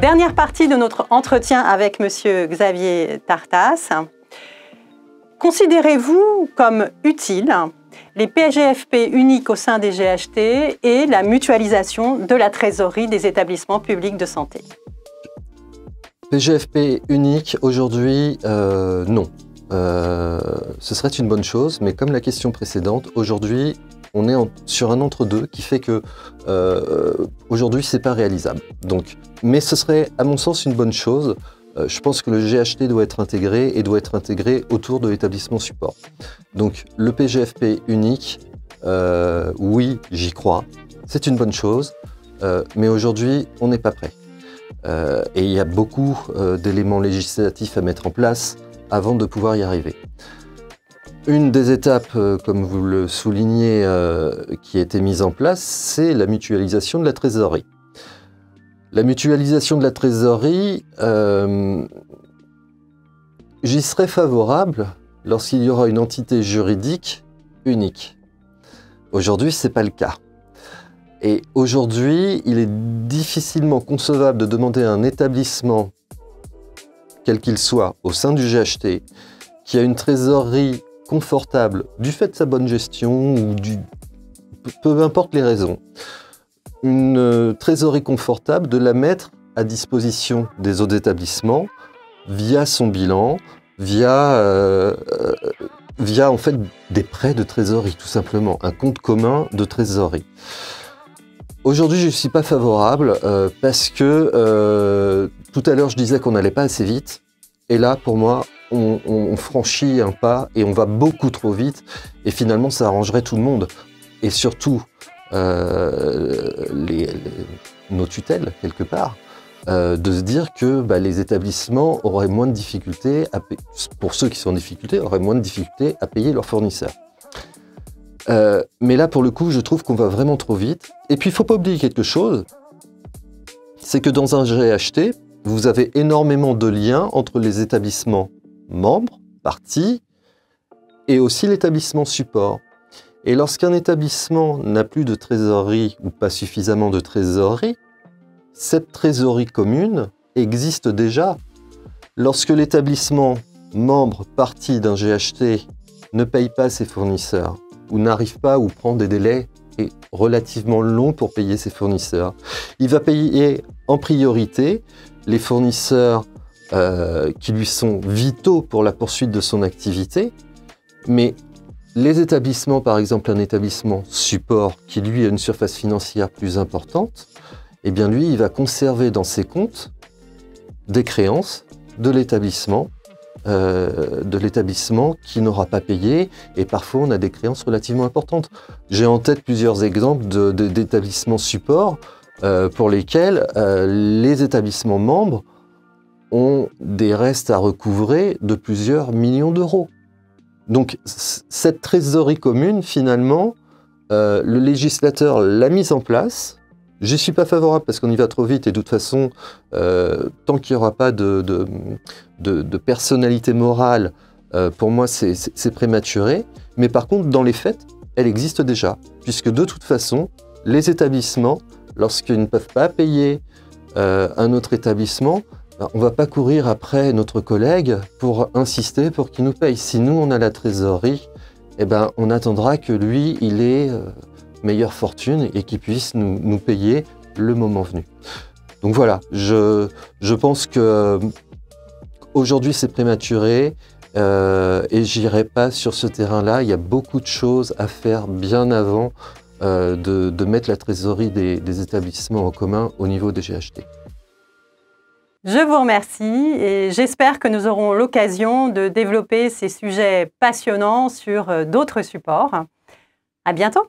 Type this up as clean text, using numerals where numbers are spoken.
Dernière partie de notre entretien avec Monsieur Xavier Tartas. Considérez-vous comme utile les PGFP uniques au sein des GHT et la mutualisation de la trésorerie des établissements publics de santé? PGFP unique aujourd'hui, non. Ce serait une bonne chose, mais comme la question précédente, aujourd'hui, on est sur un entre-deux qui fait que aujourd'hui, c'est pas réalisable. Donc, mais ce serait, à mon sens, une bonne chose. Je pense que le GHT doit être intégré et doit être intégré autour de l'établissement support. Donc, le PGFP unique, oui, j'y crois. C'est une bonne chose, mais aujourd'hui, on n'est pas prêt. Et il y a beaucoup d'éléments législatifs à mettre en place avant de pouvoir y arriver. Une des étapes, comme vous le soulignez, qui a été mise en place, c'est la mutualisation de la trésorerie. La mutualisation de la trésorerie, j'y serais favorable lorsqu'il y aura une entité juridique unique. Aujourd'hui, ce n'est pas le cas. Et aujourd'hui, il est difficilement concevable de demander à un établissement, quel qu'il soit, au sein du GHT, qui a une trésorerie confortable du fait de sa bonne gestion ou peu importe les raisons, une trésorerie confortable, de la mettre à disposition des autres établissements via son bilan, via en fait des prêts de trésorerie, tout simplement, un compte commun de trésorerie. Aujourd'hui, je ne suis pas favorable parce que tout à l'heure, je disais qu'on n'allait pas assez vite. Et là, pour moi, on franchit un pas et on va beaucoup trop vite. Et finalement, ça arrangerait tout le monde. Et surtout, nos tutelles, quelque part, de se dire que les établissements auraient moins de difficultés, pour ceux qui sont en difficulté, auraient moins de difficultés à payer leurs fournisseurs. Mais là, pour le coup, je trouve qu'on va vraiment trop vite. Et puis, il ne faut pas oublier quelque chose, c'est que dans un GHT, vous avez énormément de liens entre les établissements membres, parties, et aussi l'établissement support. Et lorsqu'un établissement n'a plus de trésorerie ou pas suffisamment de trésorerie, cette trésorerie commune existe déjà. Lorsque l'établissement membre, partie d'un GHT, ne paye pas ses fournisseurs, ou n'arrive pas ou prend des délais relativement longs pour payer ses fournisseurs, il va payer en priorité les fournisseurs qui lui sont vitaux pour la poursuite de son activité, mais les établissements, par exemple un établissement support qui lui a une surface financière plus importante, eh bien lui il va conserver dans ses comptes des créances de l'établissement qui n'aura pas payé, et parfois on a des créances relativement importantes. J'ai en tête plusieurs exemples d'établissements support pour lesquels les établissements membres ont des restes à recouvrer de plusieurs millions d'euros. Donc cette trésorerie commune, finalement, le législateur l'a mise en place. Je n'y suis pas favorable parce qu'on y va trop vite et de toute façon, tant qu'il n'y aura pas de personnalité morale, pour moi c'est prématuré. Mais par contre, dans les faits, elle existe déjà, puisque de toute façon, les établissements, lorsqu'ils ne peuvent pas payer un autre établissement, on ne va pas courir après notre collègue pour insister pour qu'il nous paye. Si nous, on a la trésorerie, eh ben, on attendra que lui, il ait meilleure fortune et qu'il puisse nous payer le moment venu. Donc voilà, je pense que aujourd'hui c'est prématuré et j'irai pas sur ce terrain-là. Il y a beaucoup de choses à faire bien avant de mettre la trésorerie des établissements en commun au niveau des GHT. Je vous remercie et j'espère que nous aurons l'occasion de développer ces sujets passionnants sur d'autres supports. À bientôt!